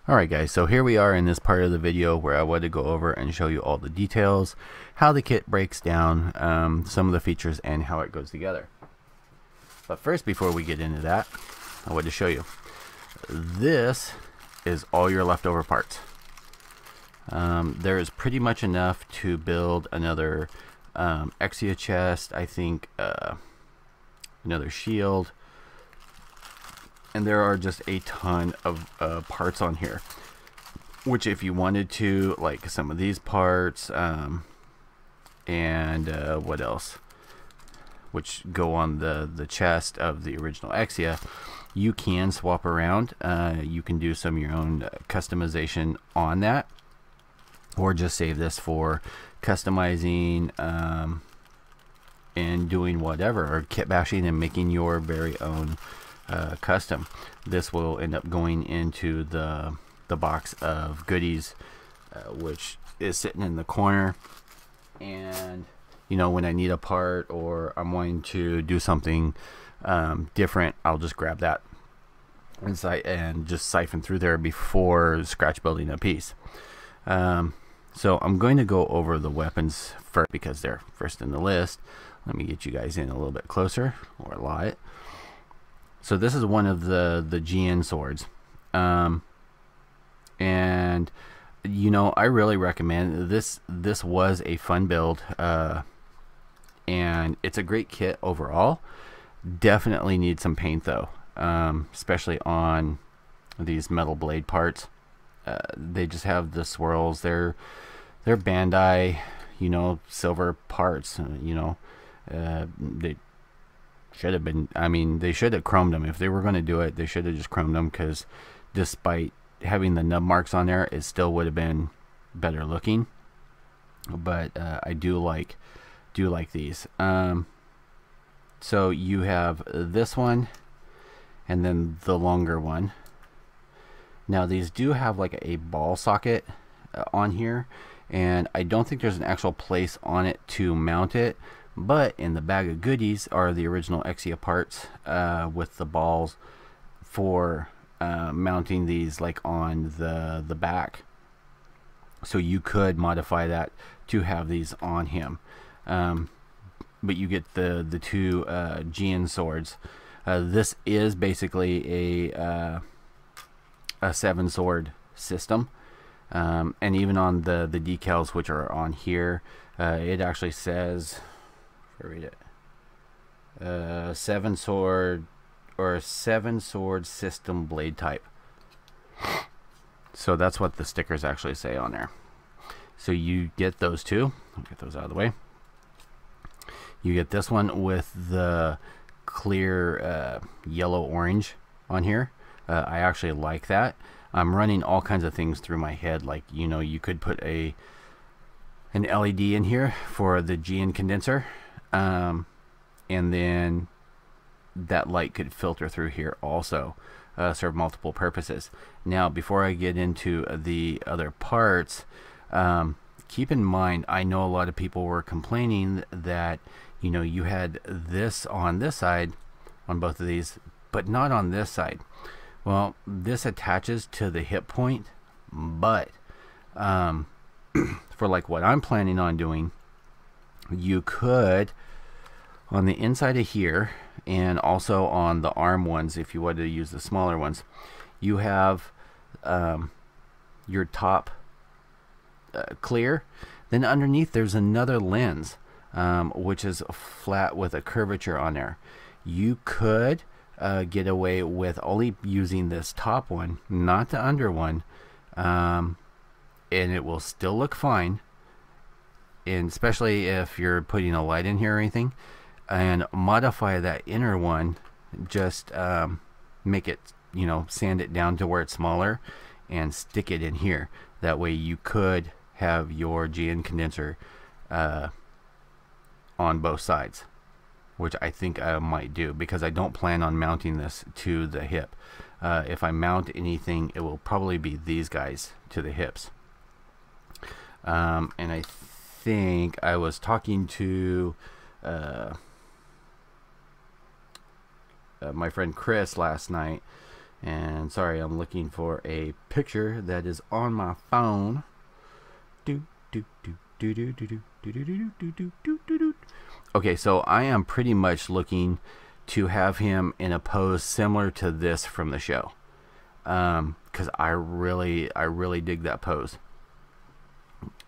Alright guys, so here we are in this part of the video where I want to go over and show you all the details, how the kit breaks down, some of the features, and how it goes together. But first, before we get into that, I want to show you. This is all your leftover parts. There is pretty much enough to build another Exia chest, I think another shield, and there are just a ton of parts on here, which if you wanted to, like some of these parts, and what else, which go on the chest of the original Exia, you can swap around. You can do some of your own customization on that, or just save this for customizing and doing whatever, or kit bashing and making your very own custom. This will end up going into the box of goodies, which is sitting in the corner. And you know, when I need a part or I'm wanting to do something different, I'll just grab that and just siphon through there before scratch building a piece. So I'm going to go over the weapons first because they're first in the list. Let me get you guys in a little bit closer, or a lot. So this is one of the GN swords, and you know, I really recommend this. This was a fun build, and it's a great kit overall. Definitely need some paint though, especially on these metal blade parts. They just have the swirls. They're Bandai, you know, silver parts. You know, they should have been, I mean, they should have chromed them. If they were going to do it, they should have just chromed them, because despite having the nub marks on there, it still would have been better looking. But I do like these. So you have this one and then the longer one. Now these do have like a ball socket on here, and I don't think there's an actual place on it to mount it. But in the bag of goodies are the original Exia parts with the balls for mounting these, like on the back. So you could modify that to have these on him. But you get the two GN swords. This is basically a 7-sword system. And even on the decals, which are on here, it actually says, read it, 7-sword or 7-sword system blade type. So that's what the stickers actually say on there. So you get those two. I'll get those out of the way. You get this one with the clear yellow orange on here. I actually like that. I'm running all kinds of things through my head, like, you know, you could put an LED in here for the GN condenser. And then that light could filter through here also, serve multiple purposes. Now, before I get into the other parts, keep in mind, I know a lot of people were complaining that, you know, you had this on this side on both of these, but not on this side. Well, this attaches to the hip point, but for like what I'm planning on doing, you could, on the inside of here, and also on the arm ones, if you wanted to use the smaller ones, you have your top clear. Then underneath there's another lens, which is flat with a curvature on there. You could get away with only using this top one, not the under one, and it will still look fine. And especially if you're putting a light in here or anything, and modify that inner one, just make it, you know, sand it down to where it's smaller and stick it in here. That way you could have your GN condenser on both sides, which I think I might do, because I don't plan on mounting this to the hip. If I mount anything, it will probably be these guys to the hips. And I think I was talking to my friend Chris last night, And sorry, I'm looking for a picture that is on my phone. Okay, so I am pretty much looking to have him in a pose similar to this from the show, because I really dig that pose.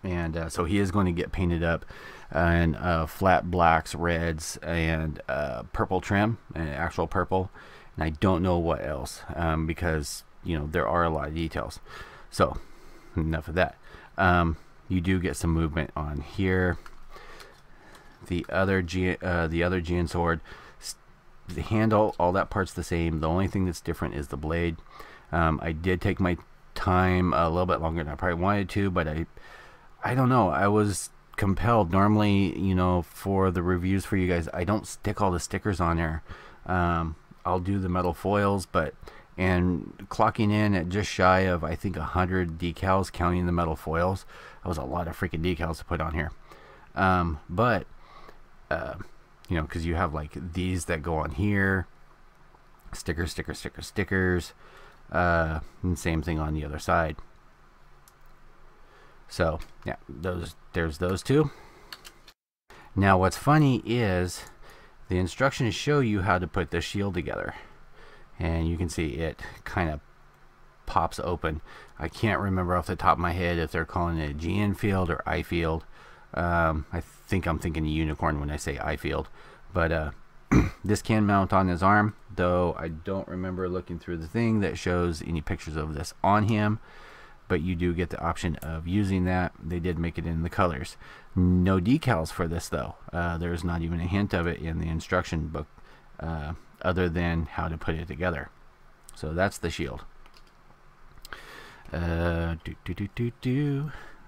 And so he is going to get painted up in flat blacks, reds, and purple trim, and actual purple. And I don't know what else, because there are a lot of details. So enough of that. You do get some movement on here. The other GN sword, the handle, all that part's the same. The only thing that's different is the blade. I did take my time a little bit longer than I probably wanted to, but I don't know. I was compelled. Normally, for the reviews for you guys, I don't stick all the stickers on there. I'll do the metal foils, and clocking in at just shy of, I think, 100 decals, counting the metal foils. That was a lot of freaking decals to put on here. Because you have like these that go on here, stickers, and same thing on the other side. So yeah, there's those two. Now what's funny is the instructions show you how to put the shield together, and you can see it kind of pops open. I can't remember off the top of my head if they're calling it a GN field or I field. I think I'm thinking unicorn when I say I field, but this can mount on his arm, though I don't remember looking through the thing that shows any pictures of this on him. But you do get the option of using that. They did make it in the colors. No decals for this though. There's not even a hint of it in the instruction book, other than how to put it together. So that's the shield.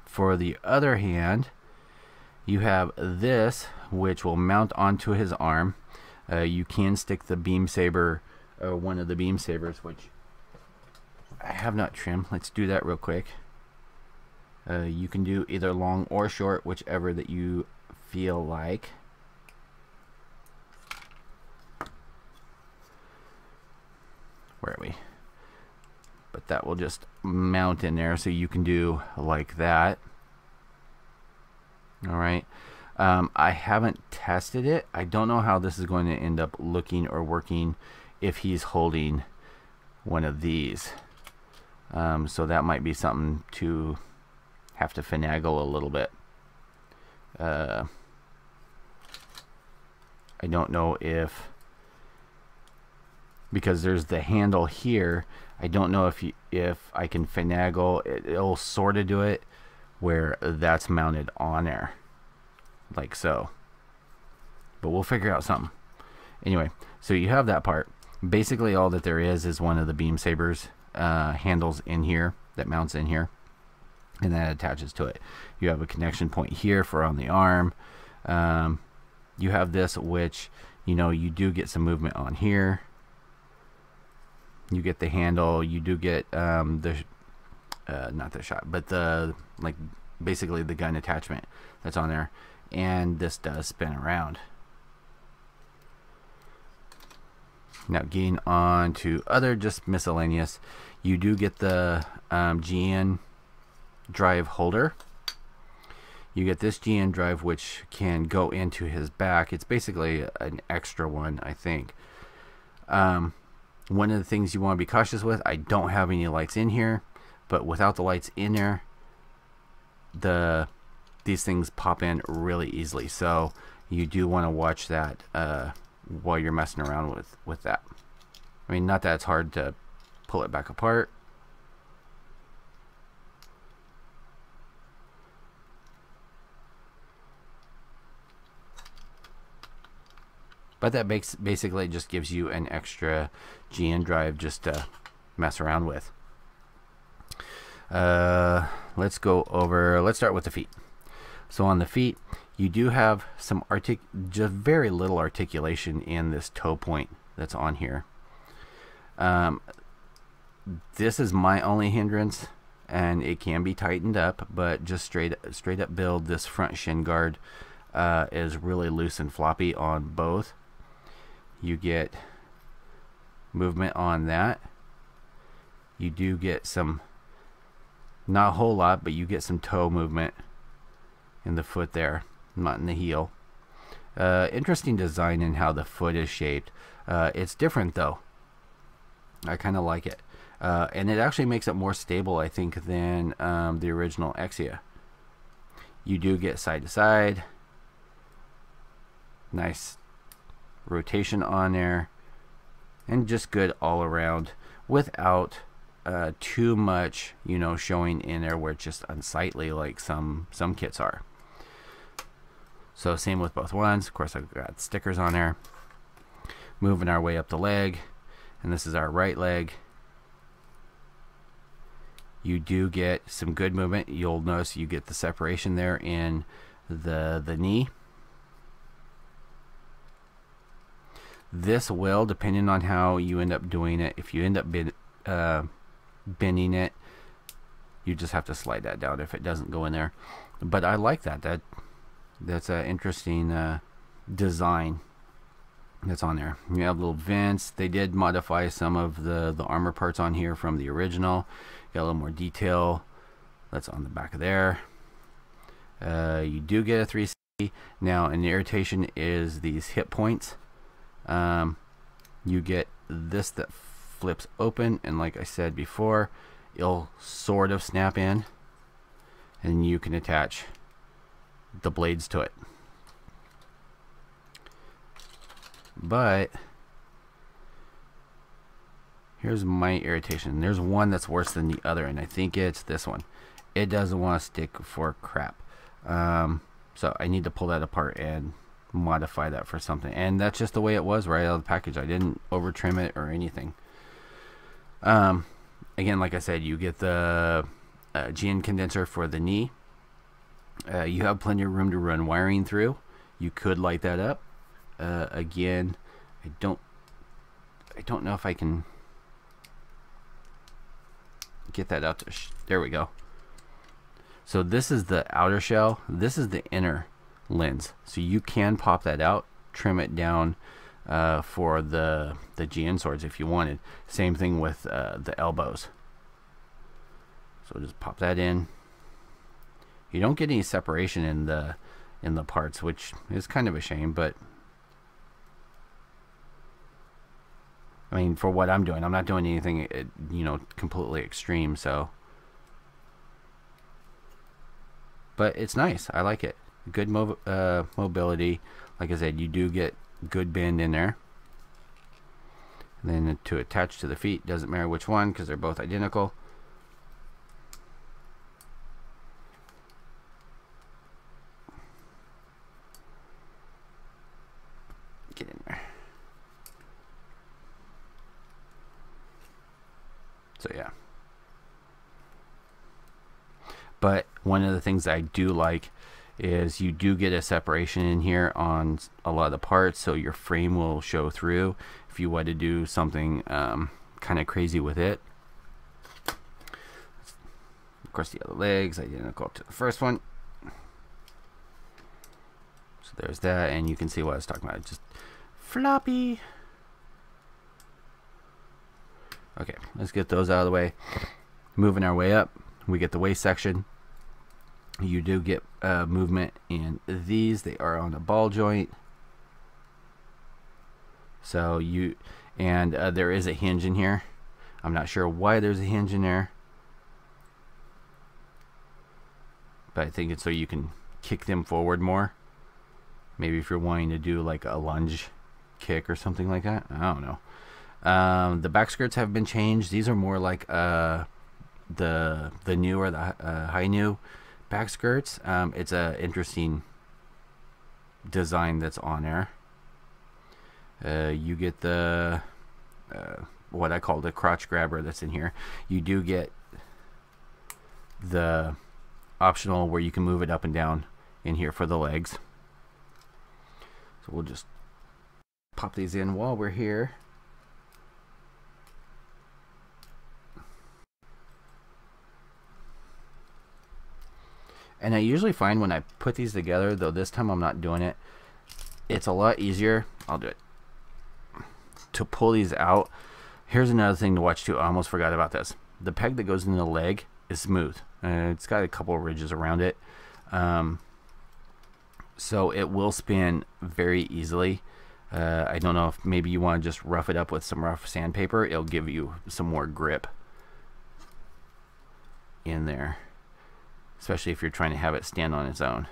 For the other hand, you have this, which will mount onto his arm. You can stick the beam saber, one of the beam sabers, which I have not trimmed. Let's do that real quick. You can do either long or short, whichever that you feel like. Where are we? But that will just mount in there, so you can do like that. Alright. I haven't tested it. I don't know how this is going to end up looking or working if he's holding one of these. So that might be something to have to finagle a little bit. I don't know if, because there's the handle here, I don't know if I can finagle it. It'll sort of do it where that's mounted on there, like so. But we'll figure out something. Anyway, so you have that part. Basically all that there is one of the beam sabers handles in here that mounts in here, and that attaches to it. You have a connection point here for on the arm. You have this, which you do get some movement on here. You get the handle. You do get not the shot, but the basically the gun attachment that's on there, and this does spin around. Now getting on to other just miscellaneous, you do get the GN drive holder. You get this GN drive, which can go into his back. It's basically an extra one, I think. One of the things you want to be cautious with, I don't have any lights in here, but without the lights in there, these things pop in really easily. So you do want to watch that while you're messing around with that. I mean, not that it's hard to pull it back apart. But that basically just gives you an extra GN drive just to mess around with. Let's start with the feet. So on the feet, you do have some just very little articulation in this toe point that's on here. This is my only hindrance, and it can be tightened up, but just straight up build, this front shin guard is really loose and floppy on both. You get movement on that, you do get some, not a whole lot, but you get some toe movement in the foot there, not in the heel. Interesting design in how the foot is shaped. It's different though. I kind of like it. And it actually makes it more stable, I think, than the original Exia. You do get side to side. Nice rotation on there. And just good all around without too much, you know, showing in there where it's just unsightly like some kits are. So same with both ones. Of course, I've got stickers on there. Moving our way up the leg. And this is our right leg. You do get some good movement. You'll notice you get the separation there in the knee. This will, depending on how you end up doing it, if you end up bending it, you just have to slide that down if it doesn't go in there. But I like that. That's an interesting design that's on there. You have little vents. They did modify some of the armor parts on here from the original. Got a little more detail. That's on the back of there. You do get a 360. Now, an irritation is these hit points. You get this that flips open, and like I said before, it'll sort of snap in, and you can attach the blades to it. But here's my irritation. There's one that's worse than the other, and I think it's this one. It doesn't want to stick for crap. So I need to pull that apart and modify that for something. And that's just the way it was right out of the package. I didn't over trim it or anything. Again, like I said, you get the GN condenser for the knee. You have plenty of room to run wiring through. You could light that up. Again, I don't know if I can get that out to there we go. So this is the outer shell, this is the inner lens, so you can pop that out, trim it down for the GN swords if you wanted. Same thing with the elbows. So just pop that in. You don't get any separation in the parts, which is kind of a shame, but I mean, for what I'm doing, I'm not doing anything, you know, completely extreme, so. But it's nice. I like it. Good mobility. Like I said, you do get good bend in there. And then to attach to the feet, doesn't matter which one because they're both identical. Get in there. So yeah. But one of the things I do like is you do get a separation in here on a lot of the parts, so your frame will show through if you want to do something kind of crazy with it. Of course, the other legs identical to the first one. So there's that, and you can see what I was talking about. Just floppy. Okay, let's get those out of the way. Moving our way up, we get the waist section. You do get movement in these. They are on a ball joint. So you, and there is a hinge in here. I'm not sure why there's a hinge in there, but I think it's so you can kick them forward more. Maybe if you're wanting to do like a lunge kick or something like that. I don't know. The back skirts have been changed. These are more like the new or the high new back skirts. It's a interesting design that's on there. You get the what I call the crotch grabber that's in here. You do get the optional where you can move it up and down in here for the legs. So we'll just pop these in while we're here. And I usually find when I put these together, though this time I'm not doing it, it's a lot easier. I'll do it. To pull these out. Here's another thing to watch too. I almost forgot about this. the peg that goes into the leg is smooth. It's got a couple of ridges around it, so it will spin very easily. I don't know if maybe you want to just rough it up with some rough sandpaper. It'll give you some more grip in there, especially if you're trying to have it stand on its own.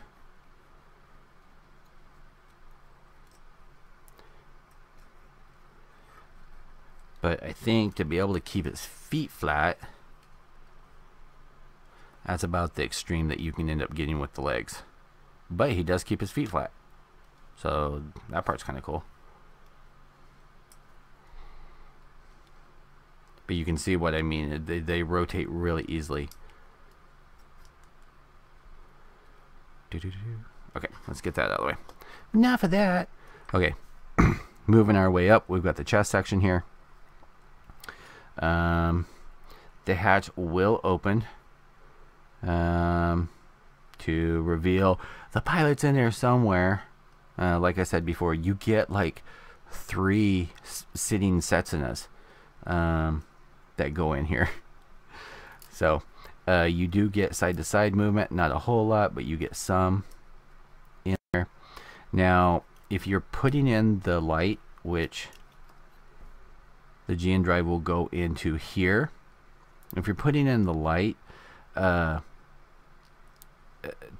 But I think to be able to keep his feet flat, that's about the extreme that you can end up getting with the legs. But he does keep his feet flat, so that part's kind of cool. But you can see what I mean. They rotate really easily. Okay, let's get that out of the way. Enough of that. Okay, moving our way up, we've got the chest section here. The hatch will open to reveal the pilot's in there somewhere. Like I said before, you get like 3 sitting Setsunas that go in here. So you do get side-to-side movement, not a whole lot, but you get some in there. Now, if you're putting in the light, which the GN drive will go into here, if you're putting in the light,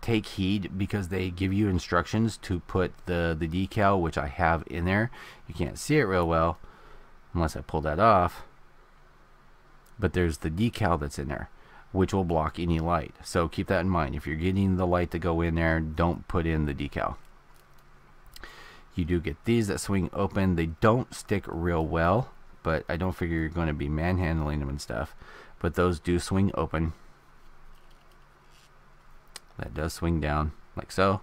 take heed, because they give you instructions to put the decal, which I have in there. You can't see it real well unless I pull that off, but there's the decal that's in there, which will block any light. So keep that in mind. If you're getting the light to go in there, don't put in the decal. You do get these that swing open. They don't stick real well, but I don't figure you're going to be manhandling them and stuff. But those do swing open. That does swing down like so.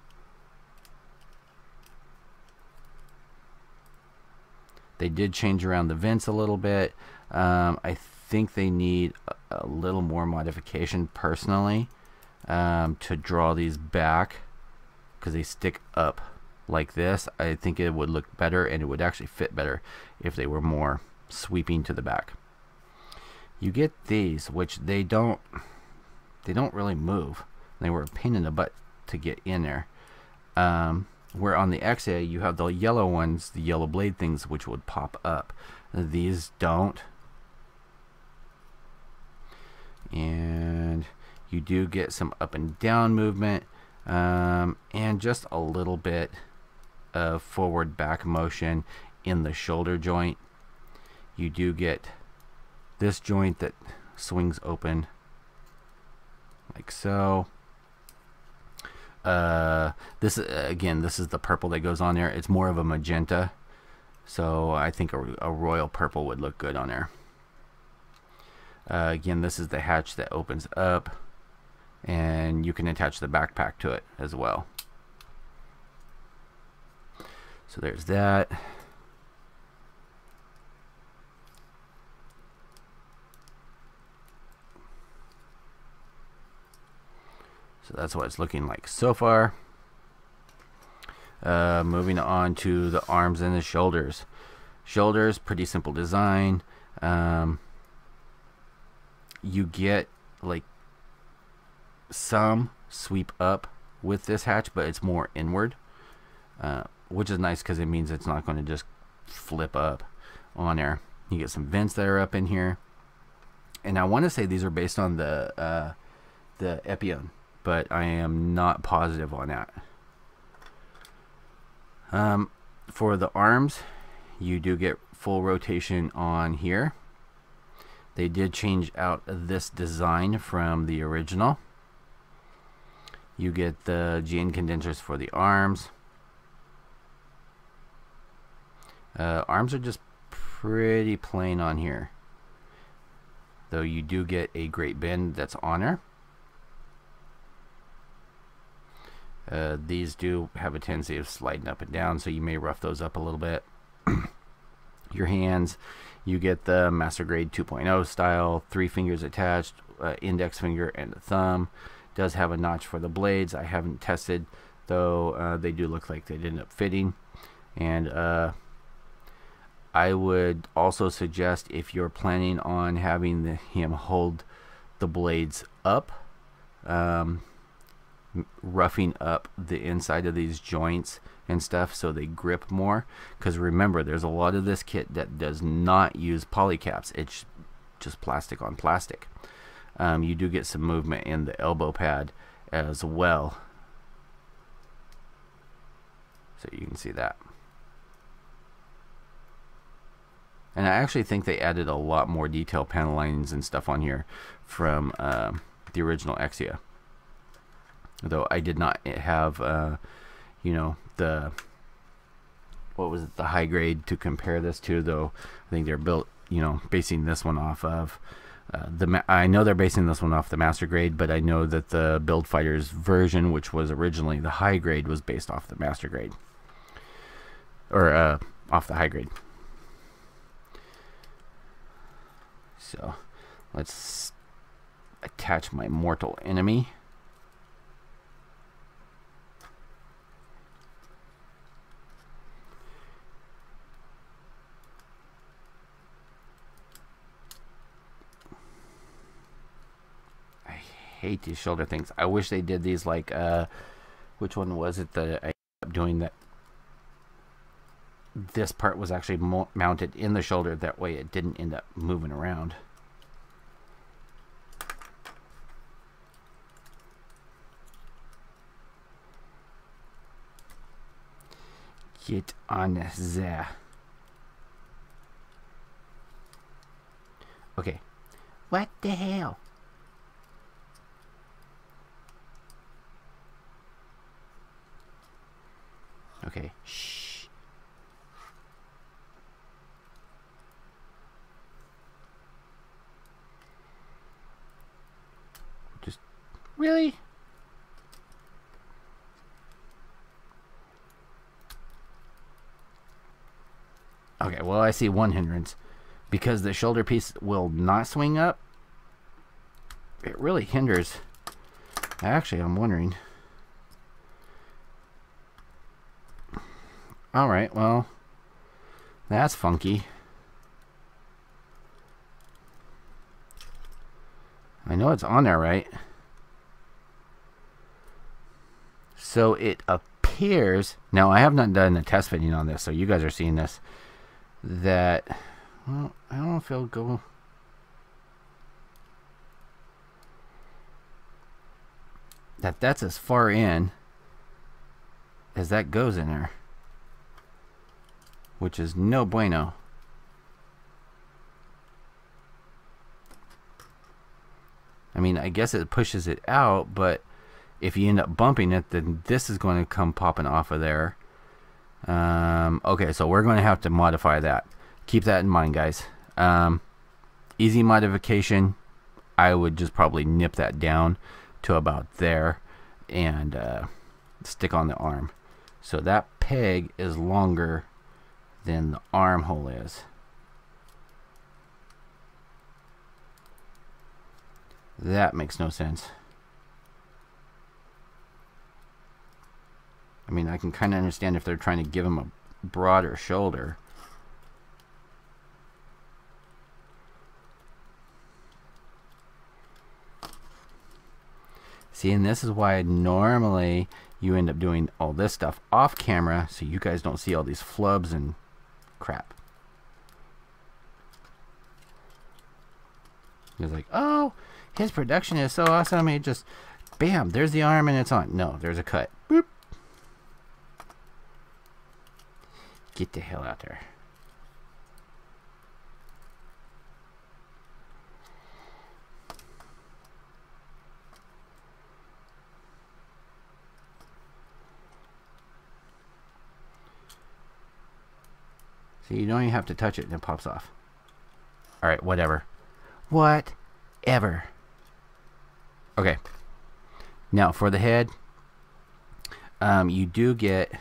They did change around the vents a little bit. I think they need a little more modification personally, to draw these back, because they stick up like this. I think it would look better, and it would actually fit better if they were more sweeping to the back. You get these, which they don't really move. They were a pain in the butt to get in there. Where on the Exia you have the yellow ones, the yellow blade things, which would pop up. These don't. And you do get some up and down movement, and just a little bit of forward back motion in the shoulder joint. You do get this joint that swings open like so. This is the purple that goes on there. It's more of a magenta, so I think a royal purple would look good on there. Again, this is the hatch that opens up, and you can attach the backpack to it as well. So there's that. So that's what it's looking like so far. Moving on to the arms and the shoulders. Shoulders, pretty simple design. You get like some sweep up with this hatch, but it's more inward, which is nice because it means it's not going to just flip up on there. You get some vents that are up in here, and I want to say these are based on the Epion, but I am not positive on that. For the arms, you do get full rotation on here. They did change out this design from the original. You get the GN condensers for the arms. Arms are just pretty plain on here, though you do get a great bend that's on there. These do have a tendency of sliding up and down, so you may rough those up a little bit. Your hands, you get the Master Grade 2.0 style, 3 fingers attached, index finger and a thumb. Does have a notch for the blades. I haven't tested, though they do look like they'd end up fitting. And I would also suggest, if you're planning on having him hold the blades up, roughing up the inside of these joints and stuff so they grip more, because remember, there's a lot of this kit that does not use polycaps. It's just plastic on plastic. You do get some movement in the elbow pad as well, so you can see that. And I actually think they added a lot more detail panel lines and stuff on here from the original Exia. Though I did not have, you know, the, what was it, the high grade to compare this to, though I think they're built, you know, basing this one off of, I know they're basing this one off the master grade, but I know that the Build Fighters version, which was originally the high grade, was based off the master grade. Or off the high grade. So let's attach my mortal enemy. I hate these shoulder things. I wish they did these like, which one was it that I ended up doing that? This part was actually mounted in the shoulder, that way it didn't end up moving around. Get on there. Okay. What the hell? Okay. Shh. Just really? Okay, well, I see one hindrance. Because the shoulder piece will not swing up, it really hinders. Actually, I'm wondering. Alright, well, that's funky. I know it's on there, right? So it appears, now I have not done a test fitting on this, so you guys are seeing this, that, well, I don't know if it'll go. That's as far in as that goes in there, which is no bueno. I mean, I guess it pushes it out, but if you end up bumping it, then this is going to come popping off of there. Okay, so we're going to have to modify that. Keep that in mind, guys. Easy modification, I would just probably nip that down to about there and stick on the arm. So that peg is longer than the armhole is. That makes no sense. I mean, I can kind of understand if they're trying to give him a broader shoulder. See, and this is why normally you end up doing all this stuff off camera, so you guys don't see all these flubs and crap. It's like, oh, his production is so awesome. It just, bam, there's the arm and it's on. No, there's a cut. Boop. Get the hell out there. So you don't even have to touch it and it pops off. Alright, whatever. Whatever. Okay. Now for the head, you do get,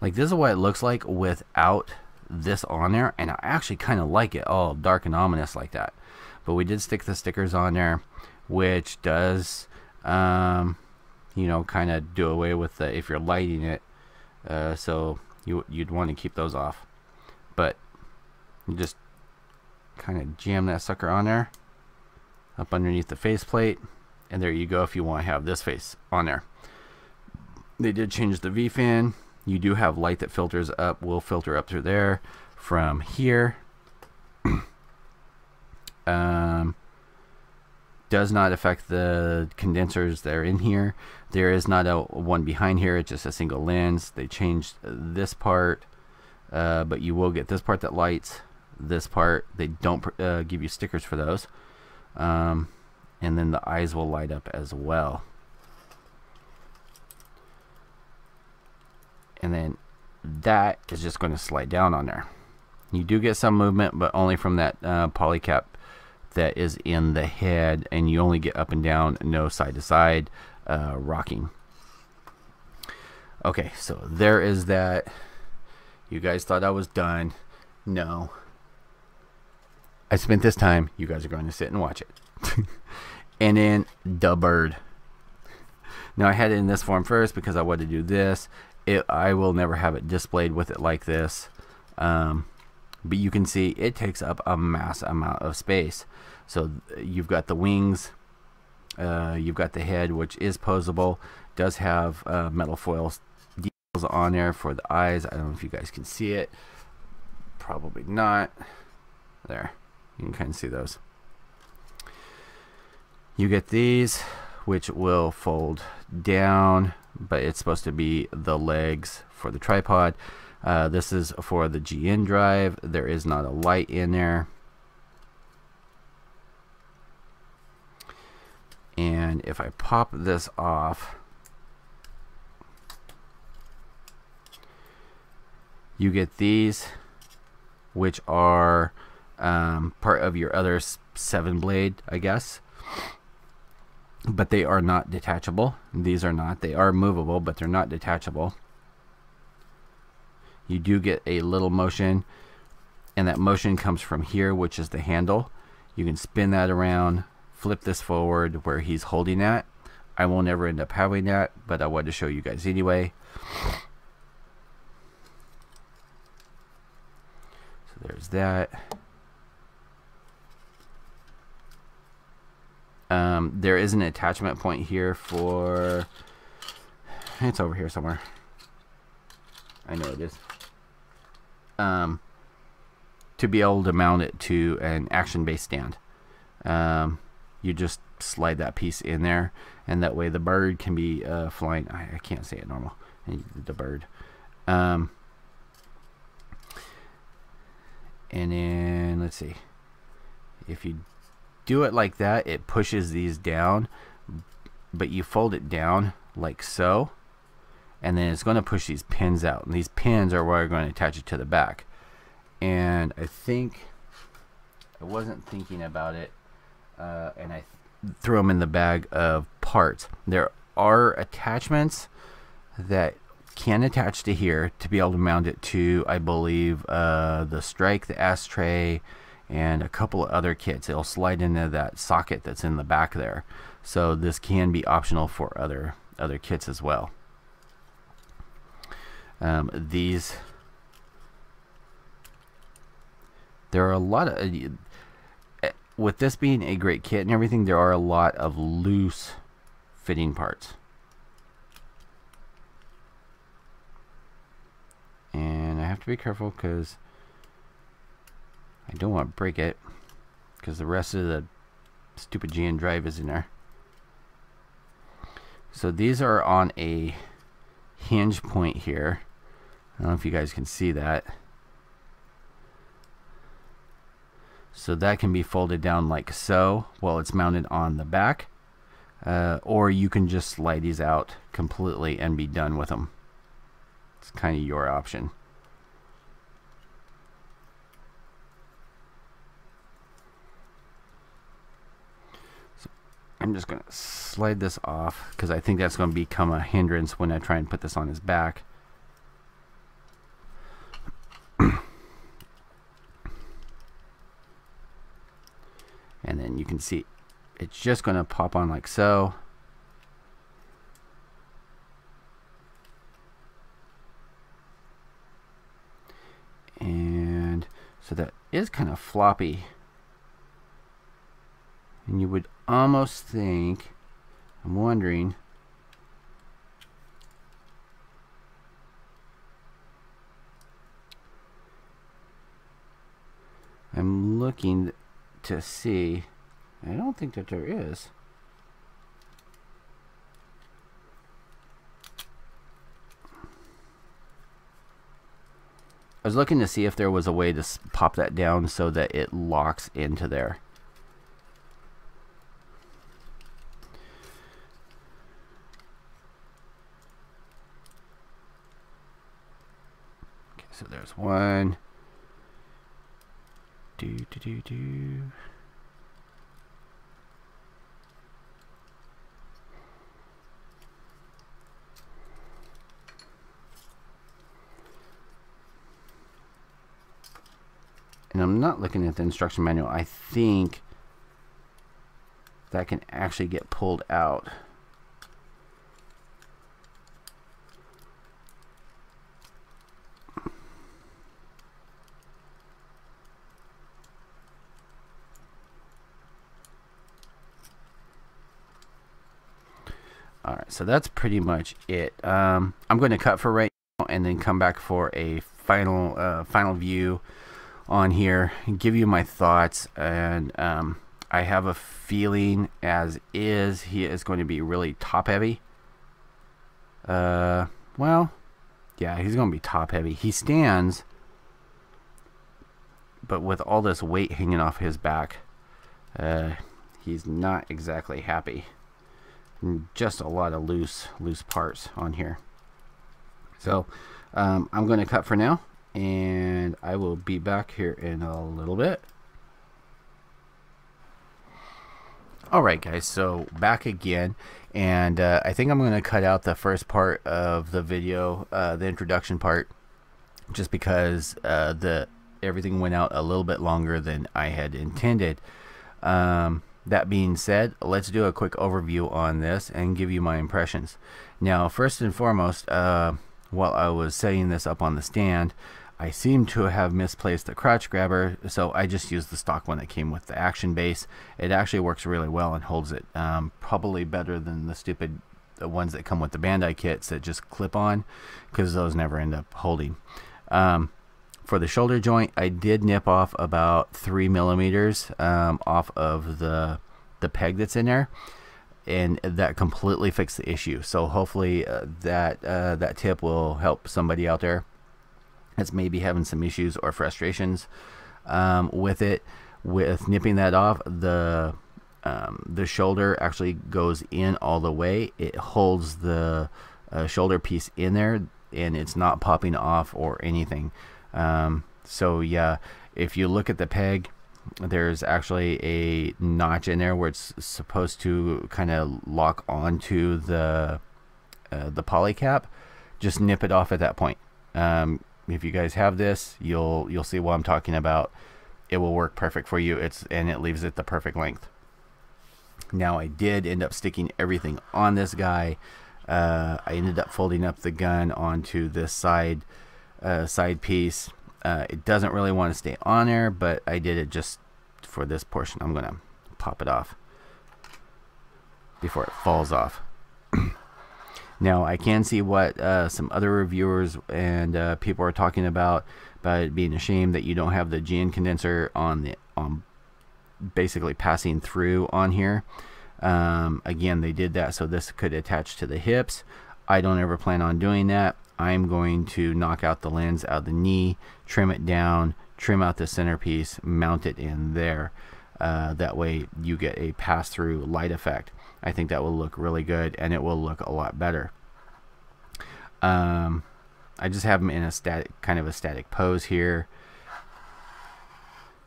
like, this is what it looks like without this on there, and I actually kind of like it all dark and ominous like that. But we did stick the stickers on there, which does, you know, kind of do away with the, if you're lighting it, so you'd want to keep those off. But You just kind of jam that sucker on there, up underneath the faceplate, and there you go if you want to have this face on there. They did change the V-fan. You do have light that filters up, will filter up through there from here. Does not affect the condensers that are in here. There is not a one behind here, it's just a single lens. They changed this part, but you will get this part that lights, this part. They don't give you stickers for those. And then the eyes will light up as well. And then that is just going to slide down on there. You do get some movement, but only from that polycap that is in the head, and you only get up and down, no side to side rocking. Okay, so there is that. You guys thought I was done. No. I spent this time. You guys are going to sit and watch it. And then the bird. Now I had it in this form first because I wanted to do this. I will never have it displayed with it like this. But you can see it takes up a mass amount of space. So you've got the wings, you've got the head, which is posable, does have metal foil details on there for the eyes. I don't know if you guys can see it, probably not. There, you can kind of see those. You get these, which will fold down, but it's supposed to be the legs for the tripod. This is for the GN drive. There is not a light in there. And if I pop this off, you get these, which are part of your other 7-blade, I guess. But they are not detachable. These are not. They are movable, but they're not detachable. You do get a little motion, and that motion comes from here, which is the handle. You can spin that around, flip this forward where he's holding that. I won't ever end up having that, but I wanted to show you guys anyway. So there's that. There is an attachment point here for, it's over here somewhere. I know it is. To be able to mount it to an action-based stand. You just slide that piece in there, and that way the bird can be flying. I can't say it normal. The bird. And then let's see. If you do it like that, it pushes these down, but you fold it down like so, and then it's going to push these pins out, and these pins are where you're going to attach it to the back. And I think I wasn't thinking about it, and I threw them in the bag of parts. There are attachments that can attach to here to be able to mount it to, I believe, the strike, the ashtray, and a couple of other kits. It'll slide into that socket that's in the back there. So this can be optional for other kits as well. These, there are a lot of, with this being a great kit and everything, there are a lot of loose fitting parts. And I have to be careful because I don't want to break it, because the rest of the stupid GN drive is in there. So these are on a hinge point here. I don't know if you guys can see that. So that can be folded down like so while it's mounted on the back, or you can just slide these out completely and be done with them. It's kind of your option. So I'm just going to slide this off because I think that's going to become a hindrance when I try and put this on his back. And then you can see it's just going to pop on like so. And So that is kind of floppy. And you would almost think, I'm wondering, I'm looking to see, I don't think that there is. I was looking to see if there was a way to pop that down so that it locks into there. Okay, so there's one. And I'm not looking at the instruction manual. I think that can actually get pulled out. Alright, so that's pretty much it. I'm going to cut for right now and then come back for a final view on here and give you my thoughts. And I have a feeling, as is, he is going to be really top heavy. Well, yeah, he's going to be top heavy. He stands, but with all this weight hanging off his back, he's not exactly happy. Just a lot of loose parts on here. So I'm going to cut for now, and I will be back here in a little bit. Alright guys, so back again, and I think I'm going to cut out the first part of the video, the introduction part, just because everything went out a little bit longer than I had intended. That being said, let's do a quick overview on this and give you my impressions. Now, first and foremost, while I was setting this up on the stand, I seem to have misplaced the crotch grabber, so I just used the stock one that came with the action base. It actually works really well and holds it, probably better than the stupid ones that come with the Bandai kits that just clip on, because those never end up holding. For the shoulder joint, I did nip off about 3 millimeters off of the peg that's in there, and that completely fixed the issue. So hopefully that tip will help somebody out there that's maybe having some issues or frustrations with it. With nipping that off, the shoulder actually goes in all the way. It holds the shoulder piece in there, and it's not popping off or anything. So yeah, if you look at the peg, there's actually a notch in there where it's supposed to kind of lock onto the poly cap. Just nip it off at that point. If you guys have this, you'll see what I'm talking about. It will work perfect for you. And it leaves it the perfect length. Now, I did end up sticking everything on this guy. I ended up folding up the gun onto this side piece. It doesn't really want to stay on there, but I did it just for this portion. I'm gonna pop it off before it falls off. Now, I can see what some other reviewers and people are talking about it being a shame that you don't have the GN condenser on basically passing through on here. Again, they did that so this could attach to the hips. I don't ever plan on doing that. I'm going to knock out the lens out of the knee, trim it down, trim out the centerpiece, mount it in there. That way you get a pass-through light effect. I think that will look really good, and it will look a lot better. I just have them in a kind of a static pose here.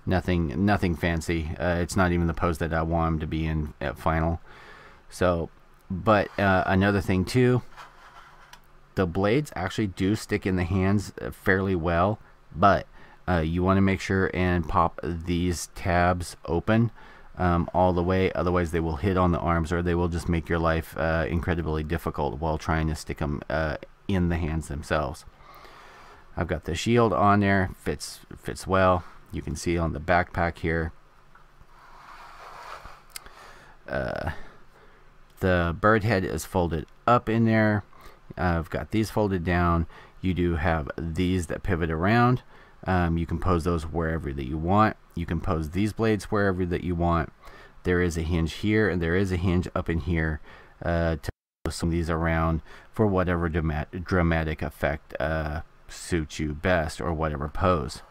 Nothing fancy. It's not even the pose that I want them to be in at final. So, but another thing too, the blades actually do stick in the hands fairly well, but you want to make sure and pop these tabs open all the way, otherwise they will hit on the arms, or they will just make your life incredibly difficult while trying to stick them in the hands themselves. I've got the shield on there, fits well. You can see on the backpack here, the bird head is folded up in there. I've got these folded down. You do have these that pivot around. You can pose those wherever that you want. You can pose these blades wherever that you want. There is a hinge here, and there is a hinge up in here to swing these around for whatever dramatic effect suits you best, or whatever pose.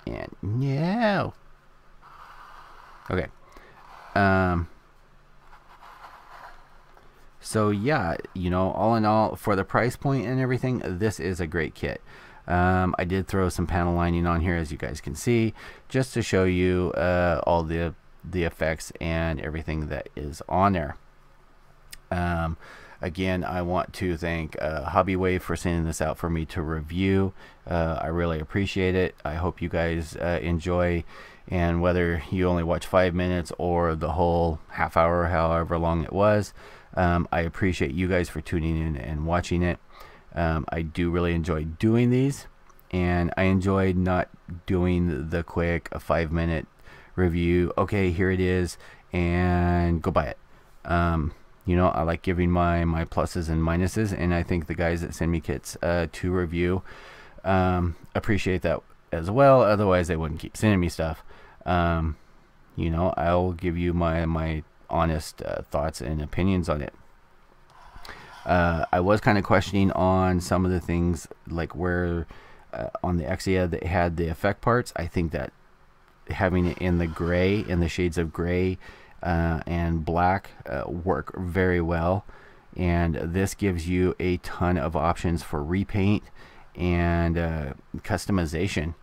And no. Okay. So yeah, you know, all in all, for the price point and everything, this is a great kit. I did throw some panel lining on here, as you guys can see, just to show you all the effects and everything that is on there. Again, I want to thank Hobbywave for sending this out for me to review. I really appreciate it. I hope you guys enjoy, and whether you only watch 5 minutes or the whole half hour, however long it was, I appreciate you guys for tuning in and watching it. I do really enjoy doing these, and I enjoyed not doing the quick 5-minute review. Okay, here it is, and go buy it. You know, I like giving my pluses and minuses, and I think the guys that send me kits to review appreciate that as well. Otherwise, they wouldn't keep sending me stuff. You know, I'll give you my honest thoughts and opinions on it. I was kind of questioning on some of the things, like where on the Exia that had the effect parts. I think that having it in the gray, in the shades of gray and black, work very well, and this gives you a ton of options for repaint and customization.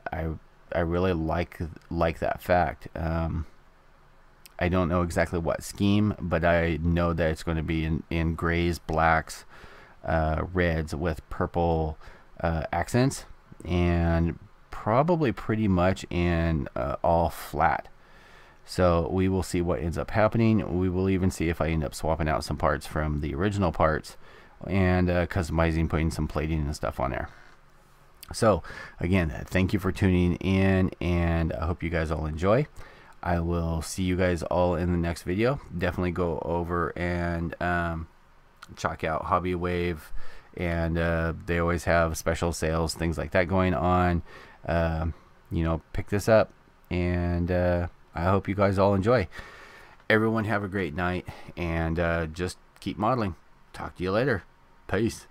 I really like that fact. I don't know exactly what scheme, but I know that it's going to be in grays, blacks, reds with purple accents, and probably pretty much in all flat. So we will see what ends up happening. We will even see if I end up swapping out some parts from the original parts and customizing, putting some plating and stuff on there. So again, thank you for tuning in, and I hope you guys all enjoy. I will see you guys all in the next video. Definitely go over and check out Hobbywave, and they always have special sales, things like that going on. You know, pick this up, and I hope you guys all enjoy. Everyone have a great night, and just keep modeling. Talk to you later. Peace.